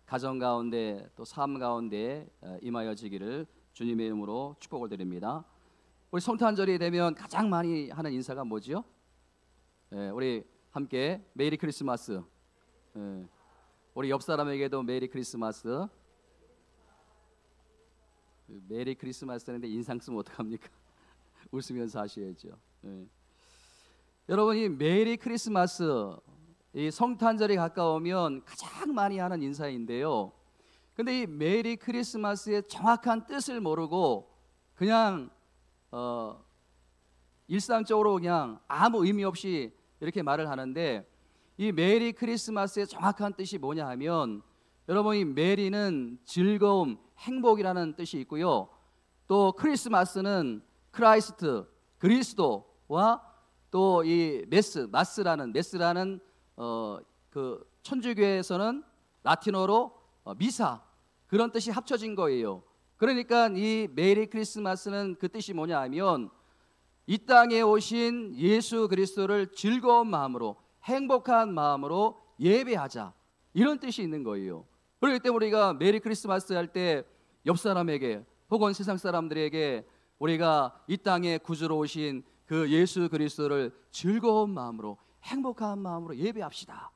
가정 가운데 또 삶 가운데 임하여지기를 주님의 이름으로 축복을 드립니다. 우리 성탄절이 되면 가장 많이 하는 인사가 뭐지요? 우리 함께 메리 크리스마스. 우리 옆 사람에게도 메리 크리스마스. 메리 크리스마스 하는데 인상 쓰면 어떡합니까? 웃으면서 하셔야죠. 여러분, 이 메리 크리스마스, 이 성탄절이 가까우면 가장 많이 하는 인사인데요. 근데 이 메리 크리스마스의 정확한 뜻을 모르고 그냥 일상적으로 그냥 아무 의미 없이 이렇게 말을 하는데, 이 메리 크리스마스의 정확한 뜻이 뭐냐 하면, 여러분, 이 메리는 즐거움, 행복이라는 뜻이 있고요. 또 크리스마스는 크라이스트, 그리스도와 또 이 마스라는 그 천주교에서는 라틴어로 미사, 그런 뜻이 합쳐진 거예요. 그러니까 이 메리 크리스마스는 그 뜻이 뭐냐 하면, 이 땅에 오신 예수 그리스도를 즐거운 마음으로, 행복한 마음으로 예배하자, 이런 뜻이 있는 거예요. 그렇기 때문에 우리가 메리 크리스마스 할 때 옆 사람에게 혹은 세상 사람들에게 우리가 이 땅에 구주로 오신 그 예수 그리스도를 즐거운 마음으로, 행복한 마음으로 예배합시다.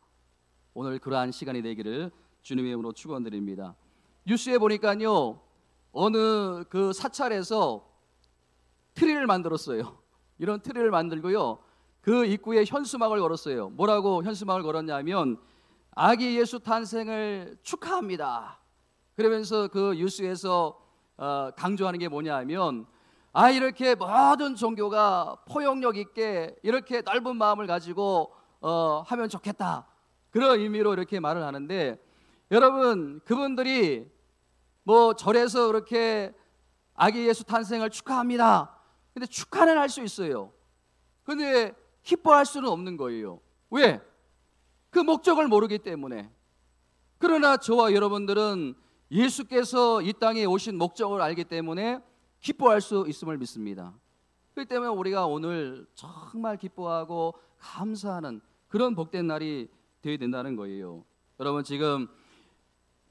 오늘 그러한 시간이 되기를 주님의 이름으로 축원드립니다. 뉴스에 보니까요, 어느 그 사찰에서 트리를 만들었어요. 이런 트리를 만들고요, 그 입구에 현수막을 걸었어요. 뭐라고 현수막을 걸었냐면, 아기 예수 탄생을 축하합니다. 그러면서 그 뉴스에서 강조하는 게 뭐냐 하면, 이렇게 모든 종교가 포용력 있게 이렇게 넓은 마음을 가지고 하면 좋겠다, 그런 의미로 이렇게 말을 하는데, 여러분, 그분들이 뭐 절에서 그렇게 아기 예수 탄생을 축하합니다. 근데 축하는 할 수 있어요. 근데 기뻐할 수는 없는 거예요. 왜? 그 목적을 모르기 때문에. 그러나 저와 여러분들은 예수께서 이 땅에 오신 목적을 알기 때문에 기뻐할 수 있음을 믿습니다. 그렇기 때문에 우리가 오늘 정말 기뻐하고 감사하는 그런 복된 날이 되어야 된다는 거예요. 여러분, 지금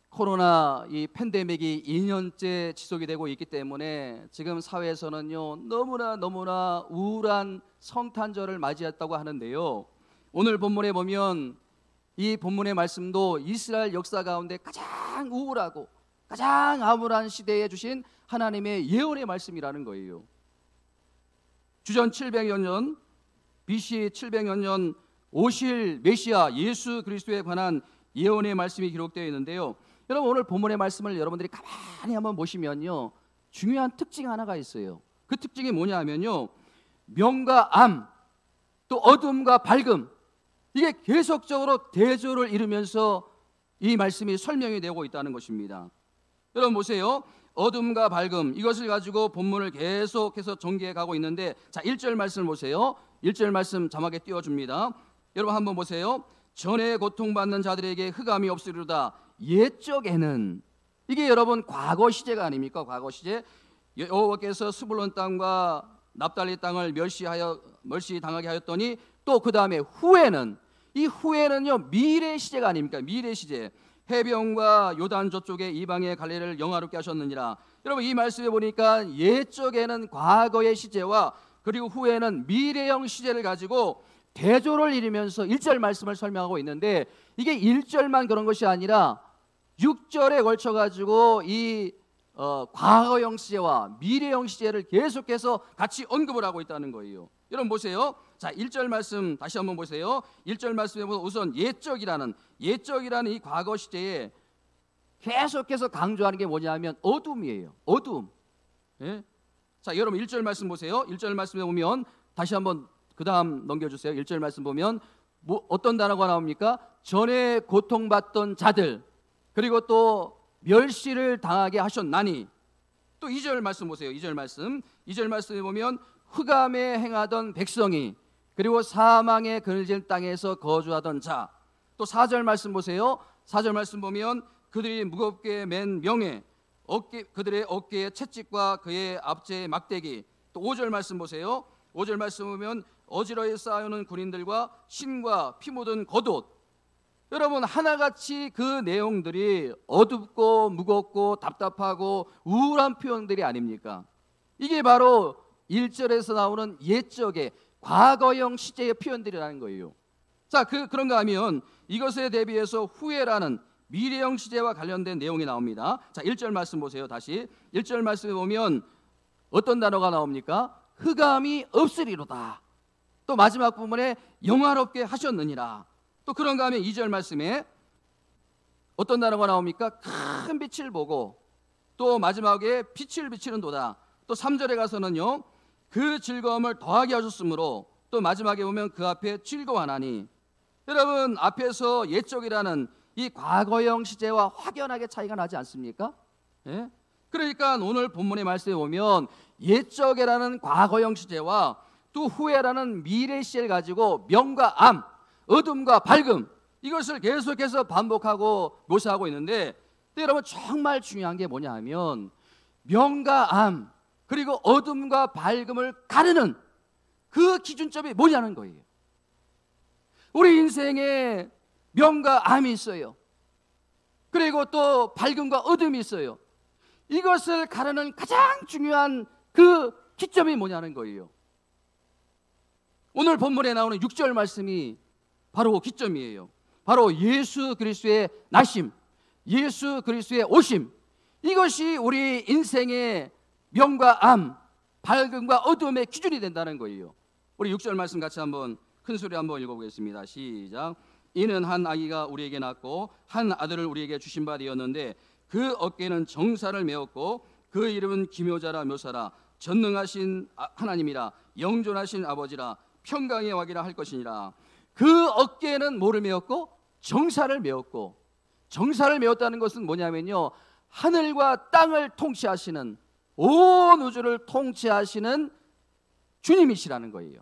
코로나 이 팬데믹이 2년째 지속이 되고 있기 때문에 지금 사회에서는요, 너무나 우울한 성탄절을 맞이했다고 하는데요. 오늘 본문에 보면 이 본문의 말씀도 이스라엘 역사 가운데 가장 우울하고 가장 암울한 시대에 주신 하나님의 예언의 말씀이라는 거예요. 주전 700여 년, BC 700여 년 오실 메시아 예수 그리스도에 관한 예언의 말씀이 기록되어 있는데요. 여러분, 오늘 본문의 말씀을 여러분들이 가만히 한번 보시면요, 중요한 특징 하나가 있어요. 그 특징이 뭐냐 하면요, 명과 암, 또 어둠과 밝음, 이게 계속적으로 대조를 이루면서 이 말씀이 설명이 되고 있다는 것입니다. 여러분 보세요. 어둠과 밝음, 이것을 가지고 본문을 계속해서 전개해 가고 있는데, 자, 1절 말씀을 보세요. 1절 말씀 자막에 띄워줍니다. 여러분 한번 보세요. 전에 고통받는 자들에게 흑암이 없으리로다. 옛적에는, 이게 여러분 과거 시제가 아닙니까? 과거 시제. 여호와께서 스불론 땅과 납달리 땅을 멸시당하게 하였더니, 또 그 다음에 후에는, 이 후에는요 미래 시제가 아닙니까? 미래 시제. 해변과 요단 저쪽에 이방의 갈릴리를 영화롭게 하셨느니라. 여러분, 이 말씀에 보니까 옛적에는 과거의 시제와 그리고 후에는 미래형 시제를 가지고 대조를 이루면서 1절 말씀을 설명하고 있는데, 이게 1절만 그런 것이 아니라 6절에 걸쳐 가지고 이 과거형 시제와 미래형 시제를 계속해서 같이 언급을 하고 있다는 거예요. 여러분 보세요. 자, 1절 말씀 다시 한번 보세요. 1절 말씀에 보면 우선 옛적이라는 이 과거 시제에 계속해서 강조하는 게 뭐냐면 어둠이에요. 어둠. 예? 자, 여러분 1절 말씀 보세요. 1절 말씀에 보면 다시 한번 그 다음 넘겨주세요. 1절 말씀 보면 어떤 단어가 나옵니까? 전에 고통받던 자들, 그리고 또 멸시를 당하게 하셨나니. 또 2절 말씀 보세요. 2절 말씀에 보면 흑암에 행하던 백성이, 그리고 사망의 그늘진 땅에서 거주하던 자. 또 4절 말씀 보세요. 4절 말씀 보면 그들이 무겁게 맨 명예, 그들의 어깨에 채찍과 그의 앞제에 막대기. 또 5절 말씀 보세요. 5절 말씀 보면 어지러이 쌓여오는 군인들과 신과 피 묻은 겉옷. 여러분, 하나같이 그 내용들이 어둡고 무겁고 답답하고 우울한 표현들이 아닙니까? 이게 바로 1절에서 나오는 옛적의 과거형 시제의 표현들이라는 거예요. 자, 그런가 하면 이것에 대비해서 후회라는 미래형 시제와 관련된 내용이 나옵니다. 자, 1절 말씀 보세요. 다시 1절 말씀에 보면 어떤 단어가 나옵니까? 흑암이 없으리로다. 또 마지막 부분에 영화롭게 하셨느니라. 또 그런가 하면 2절 말씀에 어떤 단어가 나옵니까? 큰 빛을 보고 또 마지막에 빛을 비치는도다. 또 3절에 가서는요, 그 즐거움을 더하게 하셨으므로, 또 마지막에 보면 그 앞에 즐거워하나니. 여러분, 앞에서 옛적이라는 이 과거형 시제와 확연하게 차이가 나지 않습니까? 예? 그러니까 오늘 본문의 말씀에 보면 옛적이라는 과거형 시제와 또 후회라는 미래 시제를 가지고 명과 암, 어둠과 밝음, 이것을 계속해서 반복하고 묘사하고 있는데, 여러분 정말 중요한 게 뭐냐 하면 명과 암 그리고 어둠과 밝음을 가르는 그 기준점이 뭐냐는 거예요. 우리 인생에 명과 암이 있어요. 그리고 또 밝음과 어둠이 있어요. 이것을 가르는 가장 중요한 그 기점이 뭐냐는 거예요. 오늘 본문에 나오는 6절 말씀이 바로 그 기점이에요. 바로 예수 그리스도의 나심, 예수 그리스도의 오심, 이것이 우리 인생의 명과 암, 밝음과 어둠의 기준이 된다는 거예요. 우리 6절 말씀 같이 한번 큰 소리 한번 읽어보겠습니다. 시작. 이는 한 아기가 우리에게 낳고 한 아들을 우리에게 주신 바 되었는데 그 어깨는 정사를 메었고 그 이름은 기묘자라 묘사라 전능하신 하나님이라 영존하신 아버지라 평강의 왕이라 할 것이니라. 그 어깨에는 뭐를 메었고? 정사를 메었고. 정사를 메었다는 것은 뭐냐면요, 하늘과 땅을 통치하시는, 온 우주를 통치하시는 주님이시라는 거예요.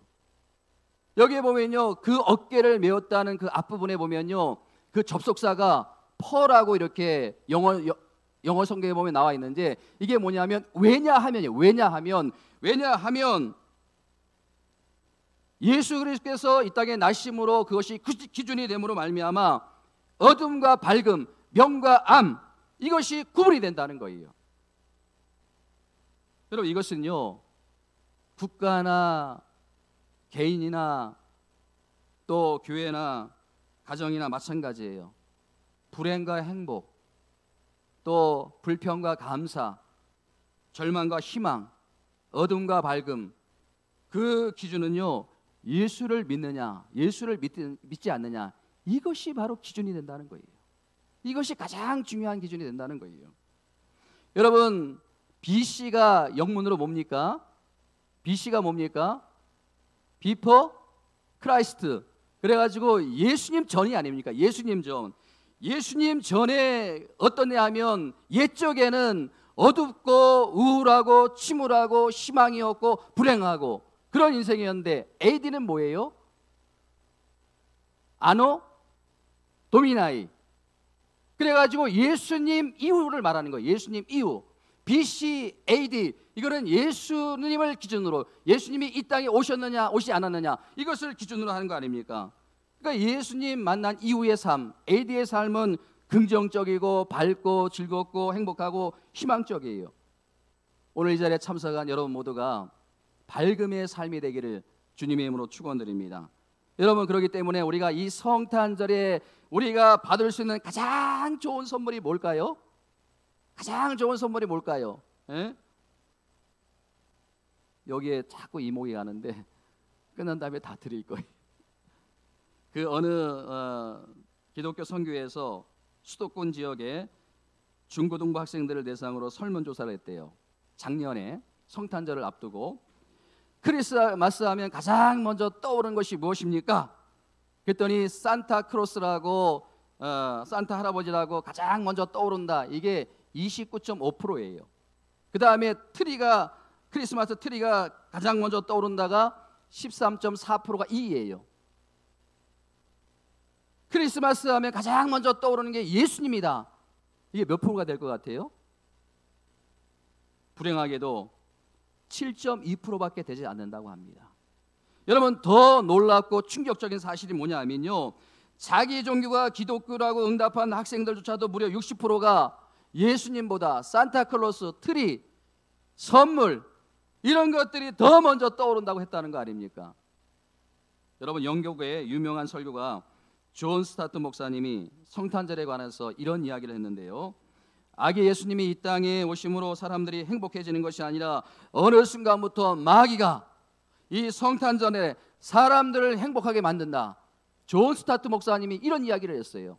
여기에 보면요, 그 어깨를 메었다는 그 앞부분에 보면요, 그 접속사가 펄하고 이렇게 영어 성경에 보면 나와 있는데, 이게 뭐냐면 왜냐하면요, 왜냐하면 예수 그리스도께서 이 땅에 나심으로 그것이 기준이 됨으로 말미암아 어둠과 밝음, 명과 암, 이것이 구분이 된다는 거예요. 여러분, 이것은요, 국가나 개인이나 또 교회나 가정이나 마찬가지예요. 불행과 행복, 또 불평과 감사, 절망과 희망, 어둠과 밝음, 그 기준은요, 예수를 믿느냐, 예수를 믿지 않느냐, 이것이 바로 기준이 된다는 거예요. 이것이 가장 중요한 기준이 된다는 거예요. 여러분, BC가 영문으로 뭡니까? BC가 뭡니까? 비포 크라이스트. 그래가지고 예수님 전이 아닙니까? 예수님 전. 예수님 전에 어떠냐 하면 옛적에는 어둡고 우울하고 침울하고 희망이 없고 불행하고 그런 인생이었는데, AD는 뭐예요? 아노 도미나이. 그래가지고 예수님 이후를 말하는 거예요. 예수님 이후. BC, AD, 이거는 예수님을 기준으로, 예수님이 이 땅에 오셨느냐 오시지 않았느냐, 이것을 기준으로 하는 거 아닙니까? 그러니까 예수님 만난 이후의 삶, AD의 삶은 긍정적이고 밝고 즐겁고 행복하고 희망적이에요. 오늘 이 자리에 참석한 여러분 모두가 밝음의 삶이 되기를 주님의 이름으로 축원드립니다. 여러분, 그렇기 때문에 우리가 이 성탄절에 우리가 받을 수 있는 가장 좋은 선물이 뭘까요? 가장 좋은 선물이 뭘까요? 에? 여기에 자꾸 이목이 가는데 끝난 다음에 다 드릴 거예요. 그 어느 기독교 선교회에서 수도권 지역에 중고등부 학생들을 대상으로 설문조사를 했대요. 작년에 성탄절을 앞두고. 크리스마스 하면 가장 먼저 떠오르는 것이 무엇입니까? 그랬더니 산타크로스라고 산타 할아버지라고 가장 먼저 떠오른다. 이게 29.5%예요. 그 다음에 크리스마스 트리가 가장 먼저 떠오른다가 13.4%가 2예요. 크리스마스 하면 가장 먼저 떠오르는 게 예수님이다. 이게 몇 프로가 될 것 같아요? 불행하게도 7.2%밖에 되지 않는다고 합니다. 여러분, 더 놀랍고 충격적인 사실이 뭐냐 하면요, 자기 종교가 기독교라고 응답한 학생들조차도 무려 60%가 예수님보다 산타클로스, 트리, 선물 이런 것들이 더 먼저 떠오른다고 했다는 거 아닙니까? 여러분, 영국의 유명한 설교가 존 스타트 목사님이 성탄절에 관해서 이런 이야기를 했는데요. 아기 예수님이 이 땅에 오심으로 사람들이 행복해지는 것이 아니라 어느 순간부터 마귀가 이 성탄절에 사람들을 행복하게 만든다. 존 스타트 목사님이 이런 이야기를 했어요.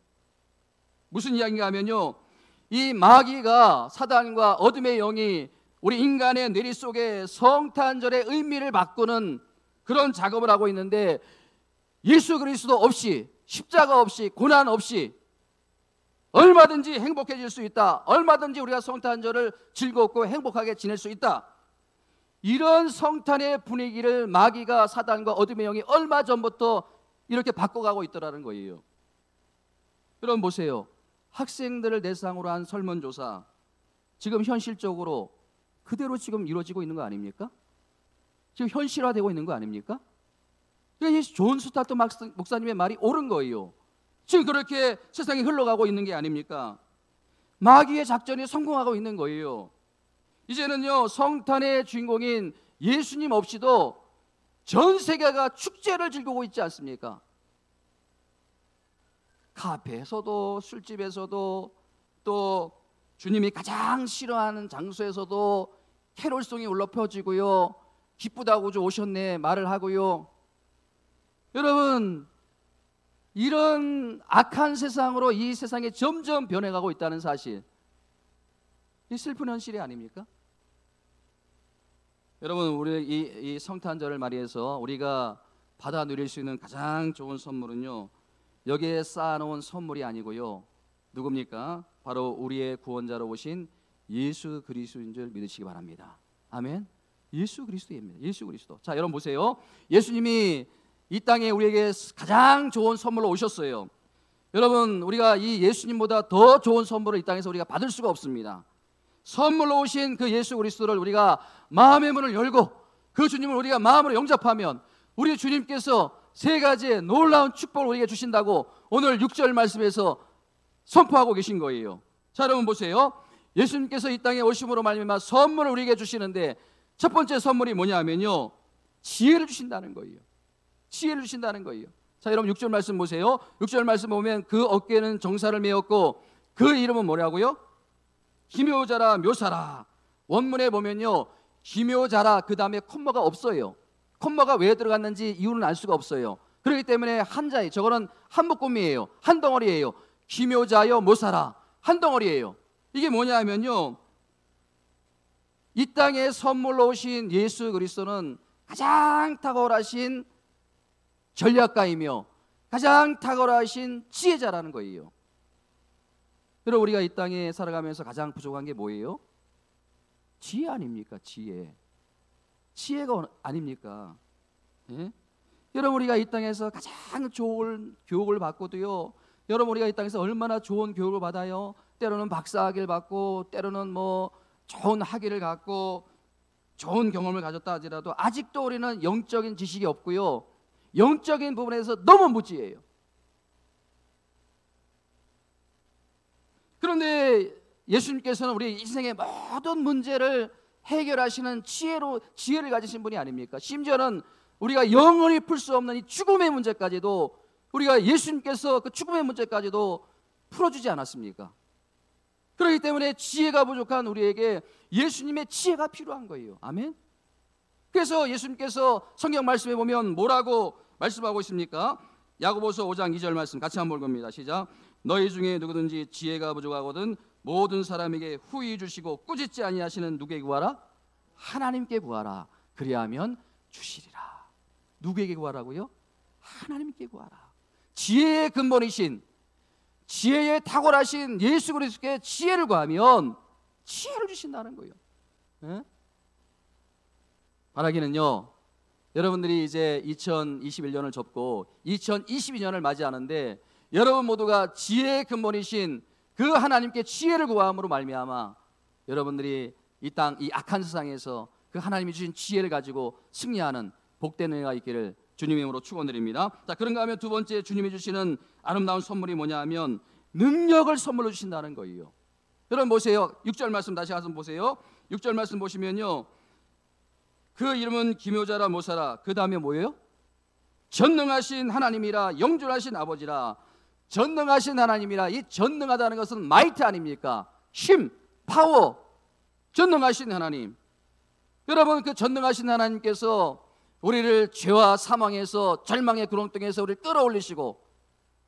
무슨 이야기인가 하면요, 이 마귀가, 사단과 어둠의 영이 우리 인간의 뇌리 속에 성탄절의 의미를 바꾸는 그런 작업을 하고 있는데, 예수 그리스도 없이, 십자가 없이, 고난 없이 얼마든지 행복해질 수 있다. 얼마든지 우리가 성탄절을 즐겁고 행복하게 지낼 수 있다. 이런 성탄의 분위기를 마귀가, 사단과 어둠의 영이 얼마 전부터 이렇게 바꿔가고 있더라는 거예요. 여러분 보세요. 학생들을 대상으로 한 설문조사, 지금 현실적으로 그대로 지금 이루어지고 있는 거 아닙니까? 지금 현실화되고 있는 거 아닙니까? 그러니까 존 스타트 목사님의 말이 옳은 거예요. 지금 그렇게 세상이 흘러가고 있는 게 아닙니까? 마귀의 작전이 성공하고 있는 거예요. 이제는요, 성탄의 주인공인 예수님 없이도 전 세계가 축제를 즐기고 있지 않습니까? 카페에서도, 술집에서도, 또 주님이 가장 싫어하는 장소에서도 캐롤송이 울려 퍼지고요, 기쁘다고 오셨네 말을 하고요. 여러분, 이런 악한 세상으로 이 세상이 점점 변해가고 있다는 사실, 이 슬픈 현실이 아닙니까? 여러분, 우리 이 성탄절을 맞이해서 우리가 받아 누릴 수 있는 가장 좋은 선물은요, 여기에 쌓아놓은 선물이 아니고요, 누굽니까? 바로 우리의 구원자로 오신 예수 그리스도인 줄 믿으시기 바랍니다. 아멘. 예수 그리스도입니다. 예수 그리스도. 자, 여러분 보세요. 예수님이 이 땅에 우리에게 가장 좋은 선물로 오셨어요. 여러분, 우리가 이 예수님보다 더 좋은 선물을 이 땅에서 우리가 받을 수가 없습니다. 선물로 오신 그 예수 그리스도를 우리가 마음의 문을 열고 그 주님을 우리가 마음으로 영접하면 우리 주님께서 세 가지의 놀라운 축복을 우리에게 주신다고 오늘 6절 말씀에서 선포하고 계신 거예요. 자, 여러분 보세요. 예수님께서 이 땅에 오심으로 말미암아 선물을 우리에게 주시는데, 첫 번째 선물이 뭐냐면요, 지혜를 주신다는 거예요. 지혜를 주신다는 거예요. 자, 여러분 6절 말씀 보세요. 6절 말씀 보면 그 어깨는 정사를 메었고 그 이름은 뭐라고요? 기묘자라, 묘사라. 원문에 보면요, 기묘자라 그 다음에 콤마가 없어요. 콤마가 왜 들어갔는지 이유는 알 수가 없어요. 그렇기 때문에 한자에, 저거는 한 묶음이에요. 한 덩어리예요. 기묘자여 묘사라, 한 덩어리예요. 이게 뭐냐면요, 이 땅에 선물로 오신 예수 그리스도는 가장 탁월하신 전략가이며 가장 탁월하신 지혜자라는 거예요. 여러분, 우리가 이 땅에 살아가면서 가장 부족한 게 뭐예요? 지혜 아닙니까? 지혜. 지혜가 아닙니까? 예? 여러분, 우리가 이 땅에서 가장 좋은 교육을 받고도요, 여러분, 우리가 이 땅에서 얼마나 좋은 교육을 받아요? 때로는 박사학위를 받고, 때로는 뭐 좋은 학위를 갖고 좋은 경험을 가졌다 하더라도 아직도 우리는 영적인 지식이 없고요, 영적인 부분에서 너무 무지해요. 그런데 예수님께서는 우리 인생의 모든 문제를 해결하시는 지혜를 가지신 분이 아닙니까? 심지어는 우리가 영원히 풀 수 없는 이 죽음의 문제까지도 우리가 예수님께서 그 죽음의 문제까지도 풀어주지 않았습니까? 그렇기 때문에 지혜가 부족한 우리에게 예수님의 지혜가 필요한 거예요. 아멘. 그래서 예수님께서 성경 말씀에 보면 뭐라고 말씀하고 있습니까? 야고보서 5장 2절 말씀 같이 한번 볼 겁니다. 시작. 너희 중에 누구든지 지혜가 부족하거든 모든 사람에게 후히 주시고 꾸짖지 아니하시는 누구에게 구하라? 하나님께 구하라. 그리하면 주시리라. 누구에게 구하라고요? 하나님께 구하라. 지혜의 근본이신, 지혜의 탁월하신 예수 그리스도께 지혜를 구하면 지혜를 주신다는 거예요. 네? 바라기는요, 여러분들이 이제 2021년을 접고 2022년을 맞이하는데, 여러분 모두가 지혜의 근본이신 그 하나님께 지혜를 구함으로 말미암아 여러분들이 이 땅, 이 악한 세상에서 그 하나님이 주신 지혜를 가지고 승리하는 복된 은혜가 있기를 주님의 이름으로 축원드립니다. 자, 그런가 하면 두 번째 주님이 주시는 아름다운 선물이 뭐냐 하면 능력을 선물로 주신다는 거예요. 여러분 보세요. 6절 말씀 다시 한번 보세요. 6절 말씀 보시면요, 그 이름은 기묘자라 모사라. 그 다음에 뭐예요? 전능하신 하나님이라, 영존하신 아버지라. 전능하신 하나님이라. 이 전능하다는 것은 마이트 아닙니까? 힘, 파워. 전능하신 하나님. 여러분, 그 전능하신 하나님께서 우리를 죄와 사망에서, 절망의 구렁텅이에서 우리를 끌어올리시고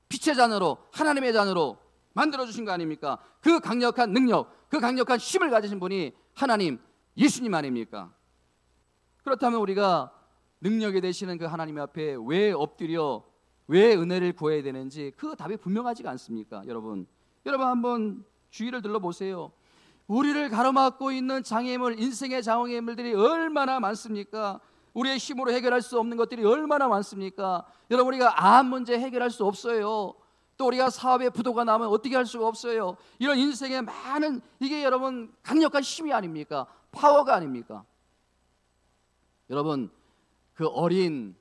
빛의 자녀로, 하나님의 자녀로 만들어주신 거 아닙니까? 그 강력한 능력, 그 강력한 힘을 가지신 분이 하나님, 예수님 아닙니까? 그렇다면 우리가 능력이 되시는 그 하나님 앞에 왜 엎드려, 왜 은혜를 구해야 되는지 그 답이 분명하지가 않습니까? 여러분 한번 주위를 둘러보세요. 우리를 가로막고 있는 장애물, 인생의 장애물들이 얼마나 많습니까? 우리의 힘으로 해결할 수 없는 것들이 얼마나 많습니까? 여러분, 우리가 암 문제 해결할 수 없어요. 또 우리가 사업에 부도가 나면 어떻게 할 수가 없어요. 이런 인생의 많은, 이게 여러분 강력한 힘이 아닙니까? 파워가 아닙니까? 여러분, 그 어린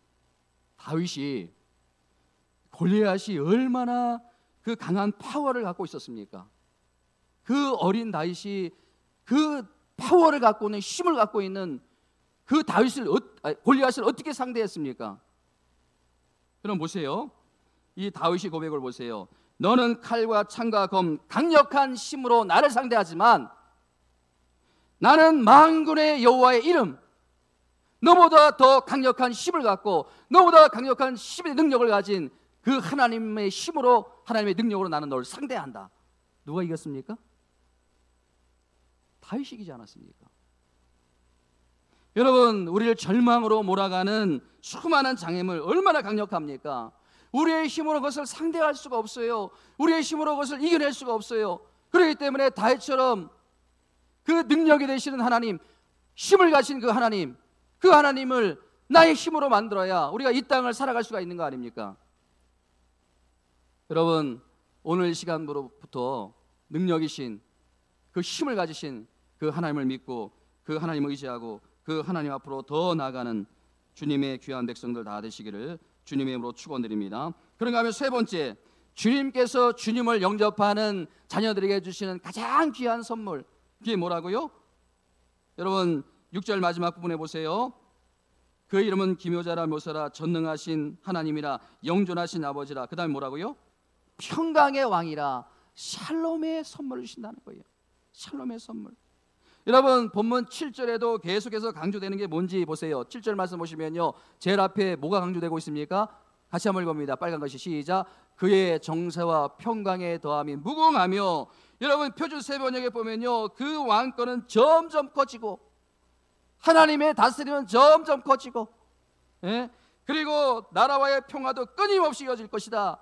다윗이, 골리앗이 얼마나 그 강한 파워를 갖고 있었습니까? 그 어린 다윗이 그 파워를 갖고 있는, 힘을 갖고 있는 그 골리앗을 어떻게 상대했습니까? 그럼 보세요. 이 다윗의 고백을 보세요. 너는 칼과 창과 검, 강력한 힘으로 나를 상대하지만 나는 만군의 여호와의 이름, 너보다 더 강력한 힘을 갖고, 너보다 강력한 힘의 능력을 가진 그 하나님의 힘으로, 하나님의 능력으로 나는 너를 상대한다. 누가 이겼습니까? 다윗이 이기지 않았습니까? 여러분, 우리를 절망으로 몰아가는 수많은 장애물 얼마나 강력합니까? 우리의 힘으로 그것을 상대할 수가 없어요. 우리의 힘으로 그것을 이겨낼 수가 없어요. 그렇기 때문에 다윗처럼 그 능력이 되시는 하나님, 힘을 가진 그 하나님, 그 하나님을 나의 힘으로 만들어야 우리가 이 땅을 살아갈 수가 있는 거 아닙니까? 여러분, 오늘 시간부터 능력이신, 그 힘을 가지신 그 하나님을 믿고 그 하나님을 의지하고 그 하나님 앞으로 더 나아가는 주님의 귀한 백성들 다 되시기를 주님의 이름으로 축원드립니다. 그런가 하면 세 번째, 주님께서 주님을 영접하는 자녀들에게 주시는 가장 귀한 선물, 그게 뭐라고요? 여러분 6절 마지막 부분에 보세요. 그 이름은 기묘자라 모사라, 전능하신 하나님이라, 영존하신 아버지라. 그 다음에 뭐라고요? 평강의 왕이라. 샬롬의 선물을 주신다는 거예요. 샬롬의 선물. 여러분, 본문 7절에도 계속해서 강조되는 게 뭔지 보세요. 7절 말씀 보시면요, 제일 앞에 뭐가 강조되고 있습니까? 같이 한번 읽어봅니다. 빨간 것이 시작. 그의 정세와 평강에 더함이 무궁하며. 여러분, 표준 세번역에 보면요, 그 왕권은 점점 커지고 하나님의 다스림은 점점 커지고, 그리고 나라와의 평화도 끊임없이 이어질 것이다.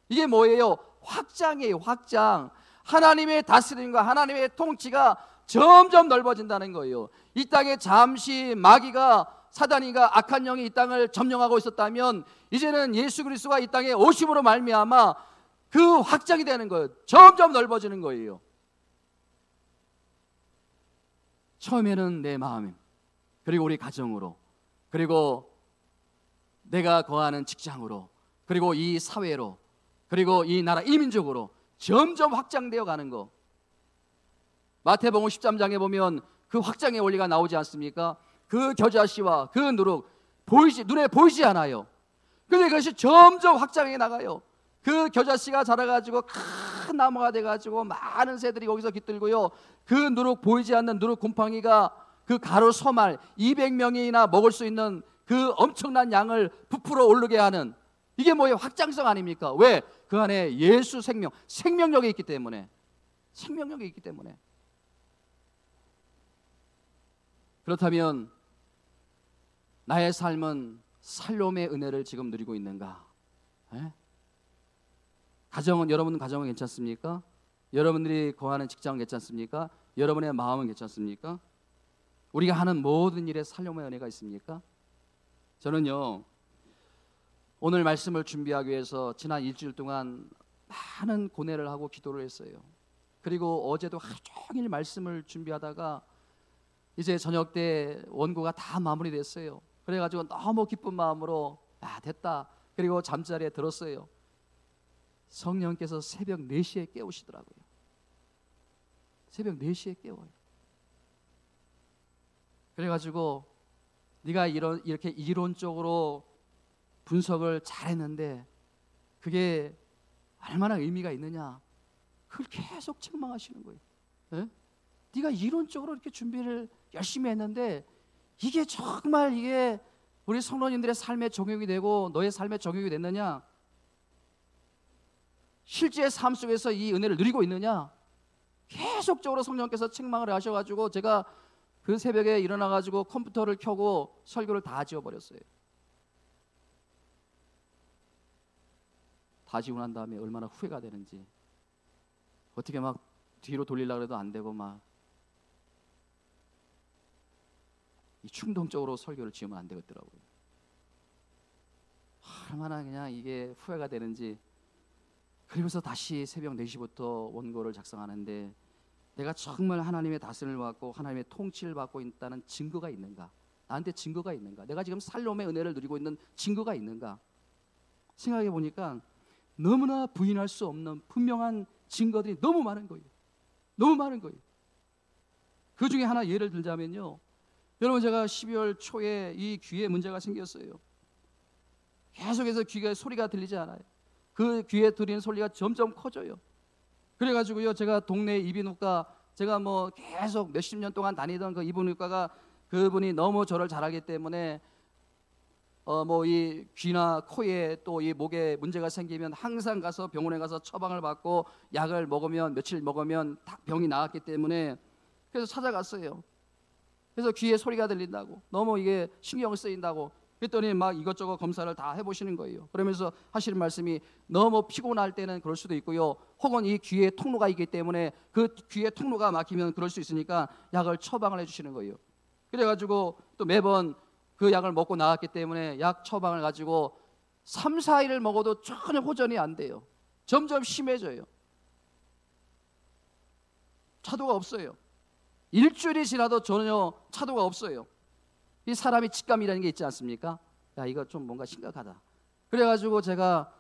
이게 뭐예요? 확장이에요. 확장. 하나님의 다스림과 하나님의 통치가 점점 넓어진다는 거예요. 이 땅에 잠시 마귀가, 사단이가, 악한 영이 이 땅을 점령하고 있었다면 이제는 예수 그리스도가 이 땅에 오심으로 말미암아 그 확장이 되는 거예요. 점점 넓어지는 거예요. 처음에는 내 마음, 그리고 우리 가정으로, 그리고 내가 거하는 직장으로, 그리고 이 사회로, 그리고 이 나라, 이 민족으로 점점 확장되어 가는 거. 마태복음 13장에 보면 그 확장의 원리가 나오지 않습니까? 그 겨자씨와 그 누룩, 눈에 보이지 않아요. 근데 그것이 점점 확장해 나가요. 그 겨자씨가 자라가지고 큰 나무가 돼가지고 많은 새들이 거기서 깃들고요, 그 누룩, 보이지 않는 누룩 곰팡이가 그 가로 서말 200명이나 먹을 수 있는 그 엄청난 양을 부풀어 오르게 하는, 이게 뭐예요? 확장성 아닙니까? 왜? 그 안에 예수 생명력이 있기 때문에. 생명력이 있기 때문에. 그렇다면 나의 삶은 살롬의 은혜를 지금 누리고 있는가? 가정은, 여러분 가정은 괜찮습니까? 여러분들이 거하는 직장은 괜찮습니까? 여러분의 마음은 괜찮습니까? 우리가 하는 모든 일에 살롬의 은혜가 있습니까? 저는요, 오늘 말씀을 준비하기 위해서 지난 일주일 동안 많은 고뇌를 하고 기도를 했어요. 그리고 어제도 하루 종일 말씀을 준비하다가 이제 저녁 때 원고가 다 마무리됐어요. 그래가지고 너무 기쁜 마음으로 됐다. 그리고 잠자리에 들었어요. 성령께서 새벽 4시에 깨우시더라고요. 새벽 4시에 깨워요. 그래가지고 네가 이렇게 이론적으로 분석을 잘했는데 그게 얼마나 의미가 있느냐, 그걸 계속 책망하시는 거예요. 네? 네가 이론적으로 이렇게 준비를 열심히 했는데 이게 정말 이게 우리 성도님들의 삶에 적용이 되고 너의 삶에 적용이 됐느냐, 실제 삶 속에서 이 은혜를 누리고 있느냐, 계속적으로 성령께서 책망을 하셔가지고 제가 그 새벽에 일어나가지고 컴퓨터를 켜고 설교를 다 지워버렸어요. 다 지우고 난 다음에 얼마나 후회가 되는지, 어떻게 막 뒤로 돌리려고 해도 안 되고 막 이 충동적으로 설교를 지으면 안 되겠더라고요. 얼마나 그냥 이게 후회가 되는지. 그리고서 다시 새벽 4시부터 원고를 작성하는데 내가 정말 하나님의 다스림을 받고 하나님의 통치를 받고 있다는 증거가 있는가, 나한테 증거가 있는가, 내가 지금 살롬의 은혜를 누리고 있는 증거가 있는가 생각해 보니까 너무나 부인할 수 없는 분명한 증거들이 너무 많은 거예요. 너무 많은 거예요. 그 중에 하나 예를 들자면요, 여러분 제가 12월 초에 이 귀에 문제가 생겼어요. 계속해서 귀에 소리가 들리지 않아요. 그 귀에 들리는 소리가 점점 커져요. 그래가지고요, 제가 동네 이비인후과, 제가 뭐 계속 몇십 년 동안 다니던 그 이비인후과가, 그분이 너무 저를 잘하기 때문에 뭐 이 귀나 코에 또 이 목에 문제가 생기면 항상 가서 병원에 가서 처방을 받고 약을 먹으면 며칠 먹으면 병이 나았기 때문에 그래서 찾아갔어요. 그래서 귀에 소리가 들린다고, 너무 이게 신경 쓰인다고 그랬더니 막 이것저것 검사를 다 해보시는 거예요. 그러면서 하시는 말씀이 너무 피곤할 때는 그럴 수도 있고요, 혹은 이 귀에 통로가 있기 때문에 그 귀에 통로가 막히면 그럴 수 있으니까 약을 처방을 해주시는 거예요. 그래가지고 또 매번 그 약을 먹고 나왔기 때문에 약 처방을 가지고 3, 4일을 먹어도 전혀 호전이 안 돼요. 점점 심해져요. 차도가 없어요. 일주일이 지나도 전혀 차도가 없어요. 이 사람이 직감이라는 게 있지 않습니까? 야, 이거 좀 뭔가 심각하다. 그래가지고 제가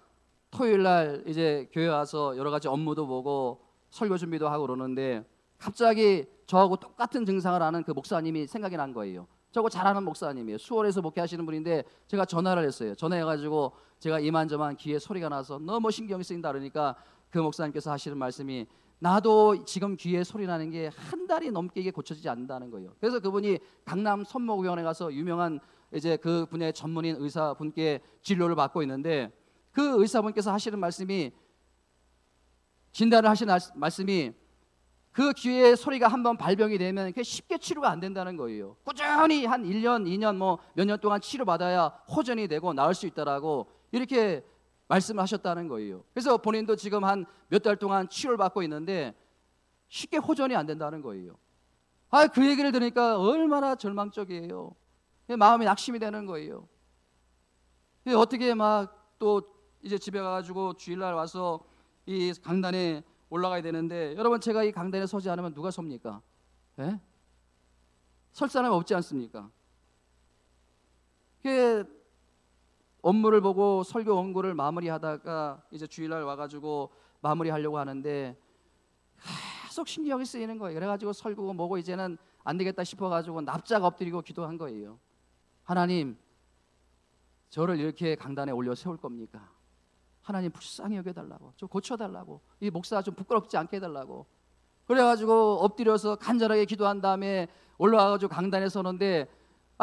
토요일 날 이제 교회 와서 여러 가지 업무도 보고 설교 준비도 하고 그러는데 갑자기 저하고 똑같은 증상을 하는 그 목사님이 생각이 난 거예요. 저거 잘하는 목사님이에요. 수월에서 목회하시는 분인데 제가 전화를 했어요. 전화해가지고 제가 이만저만 귀에 소리가 나서 너무 신경이 쓰인다 그러니까 그 목사님께서 하시는 말씀이, 나도 지금 귀에 소리 나는 게 한 달이 넘게 이게 고쳐지지 않는다는 거예요. 그래서 그분이 강남 손목병원에 가서 유명한 이제 그 분야의 전문인 의사분께 진료를 받고 있는데 그 의사분께서 하시는 말씀이, 진단을 하시는 말씀이, 그 귀에 소리가 한번 발병이 되면 그게 쉽게 치료가 안 된다는 거예요. 꾸준히 한 1년, 2년 뭐 몇 년 동안 치료받아야 호전이 되고 나을 수 있다라고 이렇게 말씀을 하셨다는 거예요. 그래서 본인도 지금 한 몇 달 동안 치료를 받고 있는데 쉽게 호전이 안 된다는 거예요. 그 얘기를 들으니까 얼마나 절망적이에요. 마음이 낙심이 되는 거예요. 어떻게 막 또 이제 집에 가가지고 주일날 와서 이 강단에 올라가야 되는데, 여러분 제가 이 강단에 서지 않으면 누가 섭니까? 예? 설 사람이 없지 않습니까? 업무를 보고 설교 원고를 마무리하다가 이제 주일날 와가지고 마무리하려고 하는데 계속 신경이 쓰이는 거예요. 그래가지고 설교고 뭐고 이제는 안 되겠다 싶어가지고 납작 엎드리고 기도한 거예요. 하나님, 저를 이렇게 강단에 올려 세울 겁니까? 하나님 불쌍히 여겨달라고, 좀 고쳐달라고, 이 목사 좀 부끄럽지 않게 해달라고. 그래가지고 엎드려서 간절하게 기도한 다음에 올라와가지고 강단에 서는데,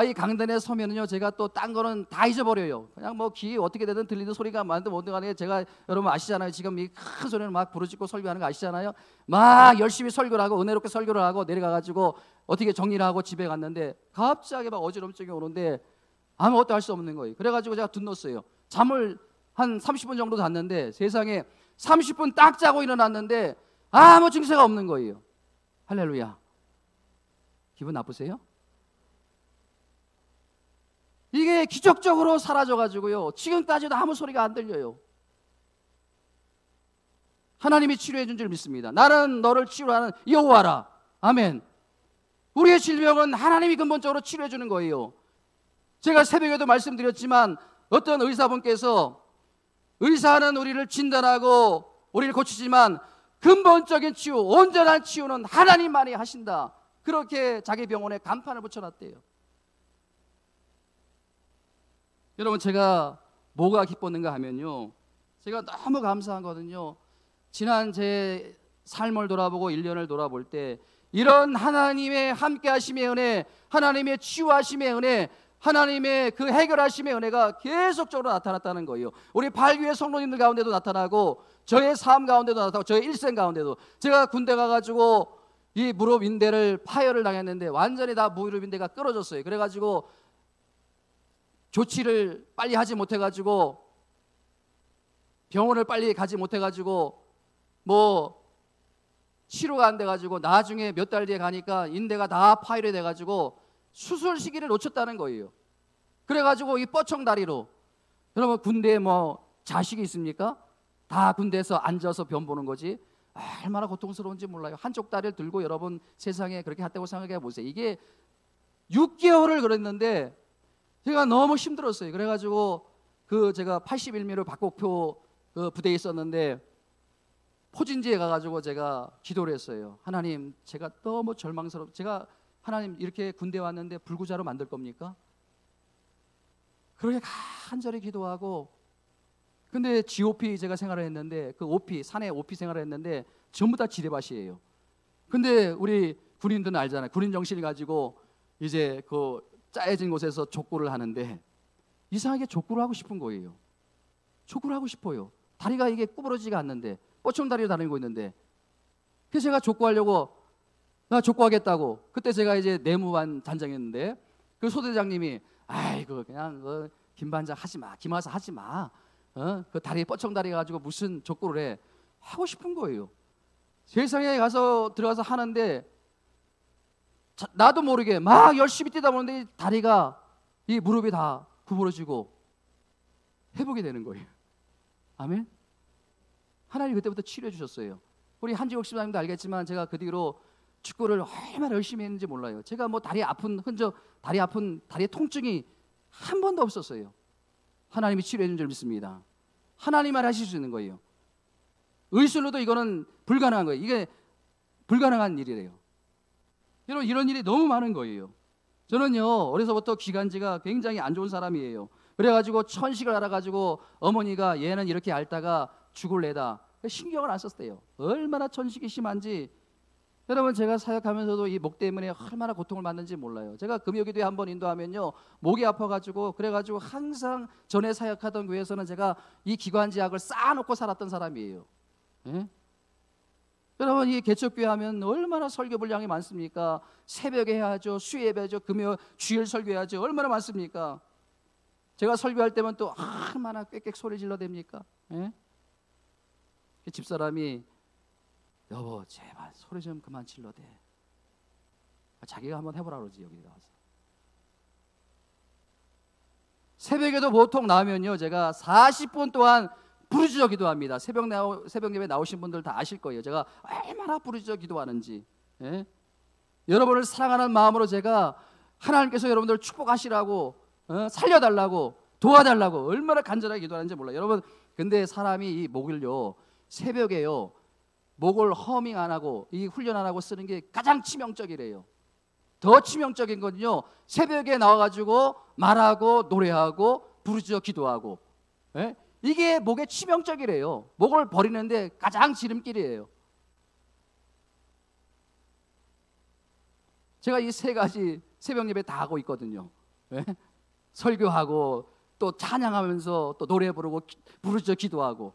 이 강단에 서면은요, 제가 또 딴 거는 다 잊어버려요. 그냥 뭐 귀 어떻게 되든 들리는 소리가 많든 뭐든 간에, 제가 여러분 아시잖아요. 지금 이 큰 소리는 막 부르짖고 설교하는 거 아시잖아요. 막 열심히 설교를 하고 은혜롭게 설교를 하고 내려가가지고 어떻게 정리를 하고 집에 갔는데 갑자기 막 어지럼증이 오는데 아무것도 할 수 없는 거예요. 그래가지고 제가 둔렀어요. 잠을 한 30분 정도 잤는데 세상에 30분 딱 자고 일어났는데 아무 증세가 없는 거예요. 할렐루야. 기분 나쁘세요? 이게 기적적으로 사라져가지고요, 지금까지도 아무 소리가 안 들려요. 하나님이 치료해 준 줄 믿습니다. 나는 너를 치료하는 여호와라. 아멘. 우리의 질병은 하나님이 근본적으로 치료해 주는 거예요. 제가 새벽에도 말씀드렸지만 어떤 의사분께서 의사는 우리를 진단하고 우리를 고치지만 근본적인 치유, 온전한 치유는 하나님만이 하신다. 그렇게 자기 병원에 간판을 붙여놨대요. 여러분, 제가 뭐가 기뻤는가 하면요, 제가 너무 감사한 거거든요. 지난 제 삶을 돌아보고 1년을 돌아볼 때 이런 하나님의 함께 하심의 은혜, 하나님의 치유하심의 은혜, 하나님의 그 해결하심의 은혜가 계속적으로 나타났다는 거예요. 우리 발교회 성도님들 가운데도 나타나고 저의 삶 가운데도 나타나고 저의 일생 가운데도. 제가 군대 가가지고 이 무릎 인대를 파열을 당했는데 완전히 다 무릎 인대가 끊어졌어요. 그래가지고 조치를 빨리 하지 못해가지고 병원을 빨리 가지 못해가지고 뭐 치료가 안 돼가지고 나중에 몇 달 뒤에 가니까 인대가 다 파열이 돼가지고 수술 시기를 놓쳤다는 거예요. 그래가지고 이 뻐청다리로, 여러분 군대에 뭐 자식이 있습니까? 다 군대에서 앉아서 변 보는 거지. 얼마나 고통스러운지 몰라요. 한쪽 다리를 들고 여러분 세상에 그렇게 했다고 생각해 보세요. 이게 6개월을 그랬는데 제가 너무 힘들었어요. 그래가지고 그 제가 81mm 박곡표 그 부대에 있었는데 포진지에 가가지고 제가 기도를 했어요. 하나님, 제가 너무 제가 하나님 이렇게 군대 왔는데 불구자로 만들 겁니까? 그렇게 간절히 기도하고, 근데 GOP 제가 생활을 했는데 그 OP 산에 OP 생활을 했는데 전부 다 지뢰밭이에요. 근데 우리 군인들은 알잖아요. 군인 정신을 가지고 이제 그 짜여진 곳에서 족구를 하는데 이상하게 족구를 하고 싶은 거예요. 족구를 하고 싶어요. 다리가 이게 구부러지지가 않는데 뻗쳐다리로 다니고 있는데, 그래서 제가 족구하려고 나 족구하겠다고. 그때 제가 이제 내무반 단장이었는데 그 소대장님이 아이고 그냥 그 김반장 하지 마, 김하사 하지 마. 그 다리에 뻗쳐다리 가지고 무슨 족구를 해. 하고 싶은 거예요. 세상에 가서 들어가서 하는데 나도 모르게 막 열심히 뛰다 보는데 다리가 이 무릎이 다 구부러지고 회복이 되는 거예요. 아멘. 하나님 그때부터 치료해 주셨어요. 우리 한지옥 집사님도 알겠지만 제가 그 뒤로 축구를 얼마나 열심히 했는지 몰라요. 제가 뭐 다리 아픈 흔적, 다리에 통증이 한 번도 없었어요. 하나님이 치료해 준 줄 믿습니다. 하나님만 하실 수 있는 거예요. 의술로도 이거는 불가능한 거예요. 이게 불가능한 일이래요. 여러분, 이런 일이 너무 많은 거예요. 저는요 어려서부터 기관지가 굉장히 안 좋은 사람이에요. 그래가지고 천식을 알아가지고 어머니가 얘는 이렇게 앓다가 죽을래다 신경을 안 썼대요. 얼마나 천식이 심한지. 여러분, 제가 사역하면서도 이 목 때문에 얼마나 고통을 받는지 몰라요. 제가 금요기도에 한번 인도하면요 목이 아파가지고, 그래가지고 항상 전에 사역하던 교회에서는 제가 이 기관지약을 쌓아놓고 살았던 사람이에요. 예? 여러분, 이 개척교회 하면 얼마나 설교 분량이 많습니까? 새벽에 해야죠, 수요예배죠, 금요 주일 설교해야죠. 얼마나 많습니까? 제가 설교할 때면 또 얼마나 꽥꽥 소리 질러댑니까? 예? 집사람이 여보 제발 소리 좀 그만 질러대. 자기가 한번 해보라 그러지. 여기 나와서 새벽에도 보통 나오면요 제가 40분 동안 부르짖어 기도합니다. 새벽 예배 나오신 분들 다 아실 거예요. 제가 얼마나 부르짖어 기도하는지. 예? 여러분을 사랑하는 마음으로 제가 하나님께서 여러분들을 축복하시라고, 살려달라고, 도와달라고 얼마나 간절하게 기도하는지 몰라요. 여러분, 근데 사람이 이 목을요 새벽에요 목을 허밍 안 하고 이 훈련 안 하고 쓰는 게 가장 치명적이래요. 더 치명적인 건요 새벽에 나와가지고 말하고 노래하고 부르짖어 기도하고, 예? 이게 목에 치명적이래요. 목을 버리는데 가장 지름길이에요. 제가 이 세 가지 새벽 예배 다 하고 있거든요. 예? 설교하고 또 찬양하면서 또 노래 부르고 부르짖어 기도하고.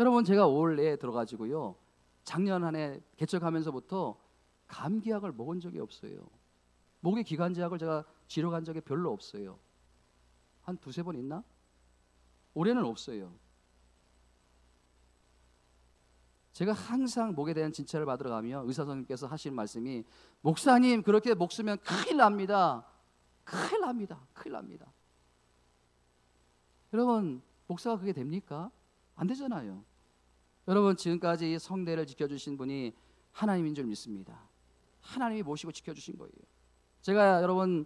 여러분, 제가 올해 들어가지고요 작년 한 해 개척하면서부터 감기약을 먹은 적이 없어요. 목의 기관지약을 제가 지러 간 적이 별로 없어요. 한 두세 번 있나? 올해는 없어요. 제가 항상 목에 대한 진찰을 받으러 가면 의사 선생님께서 하시는 말씀이 목사님 그렇게 목 쓰면 큰일 납니다. 큰일 납니다. 큰일 납니다. 여러분, 목사가 그게 됩니까? 안 되잖아요. 여러분, 지금까지 성대를 지켜주신 분이 하나님인 줄 믿습니다. 하나님이 모시고 지켜주신 거예요. 제가 여러분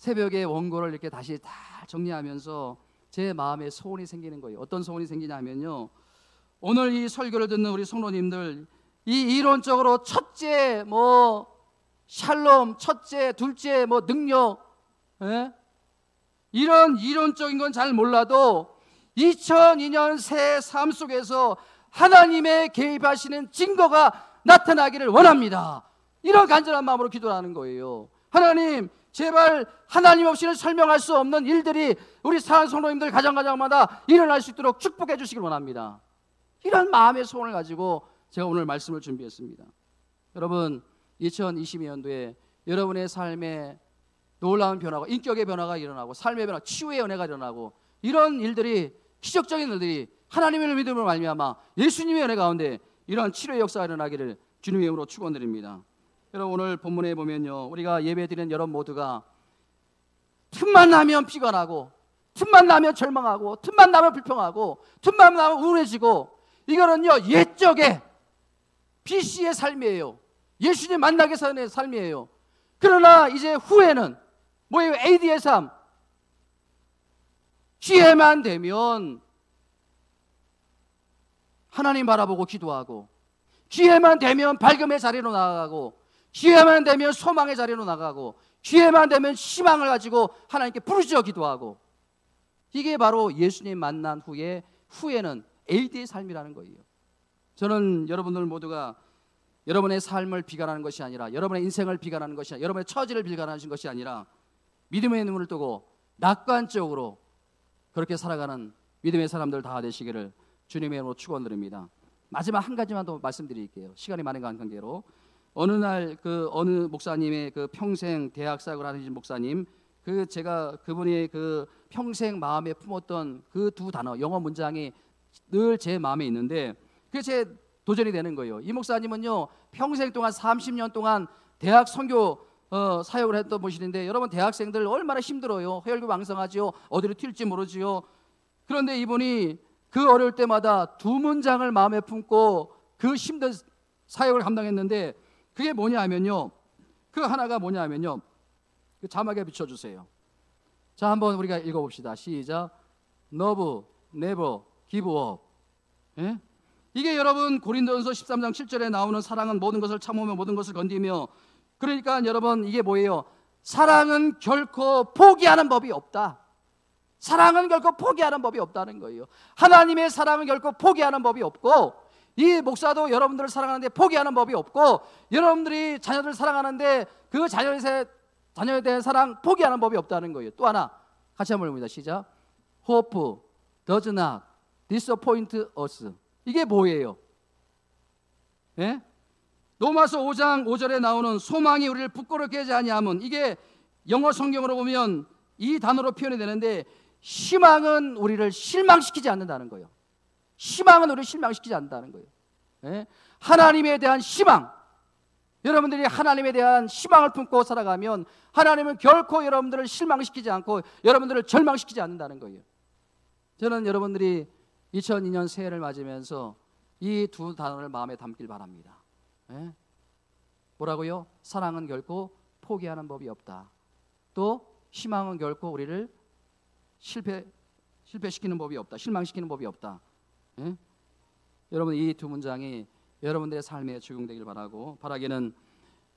새벽에 원고를 이렇게 다시 다 정리하면서 제 마음에 소원이 생기는 거예요. 어떤 소원이 생기냐면요, 오늘 이 설교를 듣는 우리 성도님들, 이 이론적으로 첫째 샬롬, 첫째, 둘째 능력, 이런 이론적인 건 잘 몰라도 2002년 새 삶 속에서 하나님의 개입하시는 증거가 나타나기를 원합니다. 이런 간절한 마음으로 기도하는 거예요. 하나님, 제발 하나님 없이는 설명할 수 없는 일들이 우리 사랑하는 성도님들 가정마다 일어날 수 있도록 축복해 주시길 원합니다. 이런 마음의 소원을 가지고 제가 오늘 말씀을 준비했습니다. 여러분, 2022년도에 여러분의 삶에 놀라운 변화가, 인격의 변화가 일어나고 삶의 변화, 치유의 은혜가 일어나고 이런 일들이, 기적적인 일들이 하나님의 믿음으로 말미암아 예수님의 은혜 가운데 이런 치료의 역사가 일어나기를 주님의 이름으로 축원드립니다. 여러분, 오늘 본문에 보면요, 우리가 예배드리는 여러분 모두가 틈만 나면 피곤하고, 틈만 나면 절망하고, 틈만 나면 불평하고, 틈만 나면 우울해지고, 이거는요 옛적의 BC의 삶이에요. 예수님 만나게 사는 삶이에요. 그러나 이제 후에는 뭐예요? AD의 삶. 기회만 되면 하나님 바라보고 기도하고, 기회만 되면 밝음의 자리로 나아가고, 기회만 되면 소망의 자리로 나가고, 기회만 되면 희망을 가지고 하나님께 부르짖어 기도하고, 이게 바로 예수님 만난 후에는 AD의 삶이라는 거예요. 저는 여러분들 모두가 여러분의 삶을 비관하는 것이 아니라, 여러분의 인생을 비관하는 것이 아니라, 여러분의 처지를 비관하는 것이 아니라 믿음의 눈을 뜨고 낙관적으로 그렇게 살아가는 믿음의 사람들 다 되시기를 주님의 이름으로 축원드립니다. 마지막 한 가지만 더 말씀드릴게요. 시간이 많은 관계로, 어느 날 어느 목사님의 평생 대학 사역을 하신 목사님, 제가 그분이 평생 마음에 품었던 그 두 단어, 영어 문장이 늘 제 마음에 있는데 그게 제 도전이 되는 거예요. 이 목사님은요 평생 동안 30년 동안 대학 선교 사역을 했던 분이신데, 여러분 대학생들 얼마나 힘들어요. 혈기 왕성하지요. 어디로 튈지 모르지요. 그런데 이분이 그 어려울 때마다 두 문장을 마음에 품고 그 힘든 사역을 감당했는데, 그게 뭐냐 하면요, 그 하나가 뭐냐 하면요, 그 자막에 비춰주세요. 자, 한번 우리가 읽어봅시다. 시작. Love, never give up. 예? 이게 여러분 고린도전서 13장 7절에 나오는 사랑은 모든 것을 참으며 모든 것을 건디며, 그러니까 여러분 이게 뭐예요? 사랑은 결코 포기하는 법이 없다. 사랑은 결코 포기하는 법이 없다는 거예요. 하나님의 사랑은 결코 포기하는 법이 없고, 이 목사도 여러분들을 사랑하는데 포기하는 법이 없고, 여러분들이 자녀들을 사랑하는데 그 자녀에 대한 사랑 포기하는 법이 없다는 거예요. 또 하나 같이 한번 봅니다. 시작. Hope does not disappoint us. 이게 뭐예요? 예? 로마서 5장 5절에 나오는 소망이 우리를 부끄럽게 하지 아니함은, 이게 영어 성경으로 보면 이 단어로 표현이 되는데, 희망은 우리를 실망시키지 않는다는 거예요. 희망은 우리를 실망시키지 않는다는 거예요. 예? 하나님에 대한 희망, 여러분들이 하나님에 대한 희망을 품고 살아가면 하나님은 결코 여러분들을 실망시키지 않고 여러분들을 절망시키지 않는다는 거예요. 저는 여러분들이 2002년 새해를 맞으면서 이 두 단어를 마음에 담길 바랍니다. 예? 뭐라고요? 사랑은 결코 포기하는 법이 없다. 또 희망은 결코 우리를 실패시키는 법이 없다. 실망시키는 법이 없다. 예? 여러분, 이 두 문장이 여러분들의 삶에 적용되길 바라기는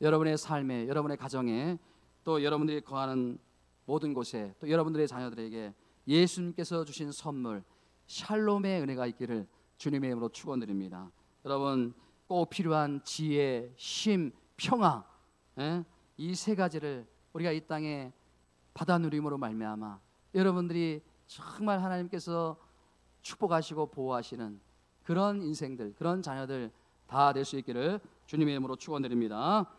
여러분의 삶에, 여러분의 가정에, 또 여러분들이 거하는 모든 곳에, 또 여러분들의 자녀들에게 예수님께서 주신 선물 샬롬의 은혜가 있기를 주님의 이름으로 축원드립니다. 여러분, 꼭 필요한 지혜, 힘, 평화, 이 세 가지를 우리가 이 땅에 받아 누림으로 말미암아 여러분들이 정말 하나님께서 축복하시고 보호하시는 그런 인생들, 그런 자녀들 다 될 수 있기를 주님의 이름으로 축원드립니다.